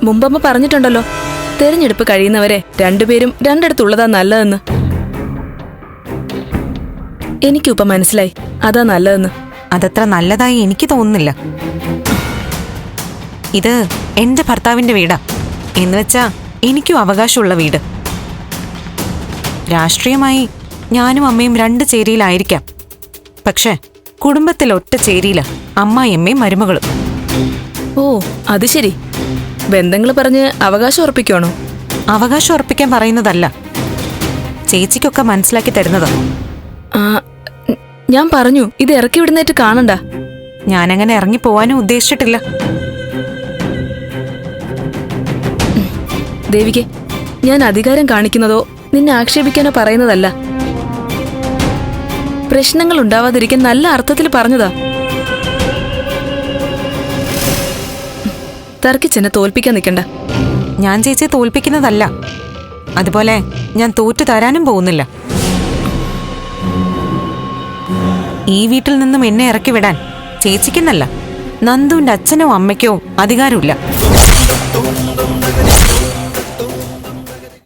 മുമ്പമ്മ പറഞ്ഞിട്ടുണ്ടല്ലോ, തെരഞ്ഞെടുപ്പ് കഴിയുന്നവരെ രണ്ടുപേരും രണ്ടിടത്തുള്ളതാ നല്ലതെന്ന്. എനിക്കിപ്പ മനസ്സിലായി അതാ നല്ലതെന്ന്. അതത്ര നല്ലതായി എനിക്ക് തോന്നുന്നില്ല. ഇത് എന്റെ ഭർത്താവിന്റെ വീടാ, എന്നുവെച്ചാ എനിക്കും അവകാശമുള്ള വീട്. രാഷ്ട്രീയമായി ഞാനും അമ്മയും രണ്ട് ചേരിയിലായിരിക്കാം, പക്ഷെ കുടുംബത്തിൽ ഒറ്റ ചേരിയില അമ്മായിയമ്മയും മരുമകളും. ഓ അത് ശരി. ബന്ധങ്ങൾ പറഞ്ഞ് അവകാശം ഉറപ്പിക്കണോ? അവകാശം ഉറപ്പിക്കാൻ പറയുന്നതല്ല, ചേച്ചിക്കൊക്കെ മനസ്സിലാക്കി തരുന്നതാ. ഞാൻ പറഞ്ഞു ഇത് ഇറക്കി വിടുന്നേറ്റ് കാണണ്ട. ഞാനങ്ങനെ ഇറങ്ങിപ്പോവാനും ഉദ്ദേശിച്ചിട്ടില്ല. ദേവികെ, ഞാൻ അധികാരം കാണിക്കുന്നതോ നിന്നെ ആക്ഷേപിക്കാനോ പറയുന്നതല്ല. പ്രശ്നങ്ങൾ ഉണ്ടാവാതിരിക്കാൻ നല്ല അർത്ഥത്തിൽ പറഞ്ഞതാ. തർക്കിച്ചെന്നെ തോൽപ്പിക്കാൻ നിൽക്കണ്ട. ഞാൻ ചേച്ചിയെ തോൽപ്പിക്കുന്നതല്ല, അതുപോലെ ഞാൻ തോറ്റു തരാനും പോകുന്നില്ല. ഈ വീട്ടിൽ നിന്നും എന്നെ ഇറക്കി വിടാൻ ചേച്ചിക്കെന്നല്ല, നന്ദുവിന്റെ അച്ഛനോ അമ്മയ്ക്കോ അധികാരമില്ല.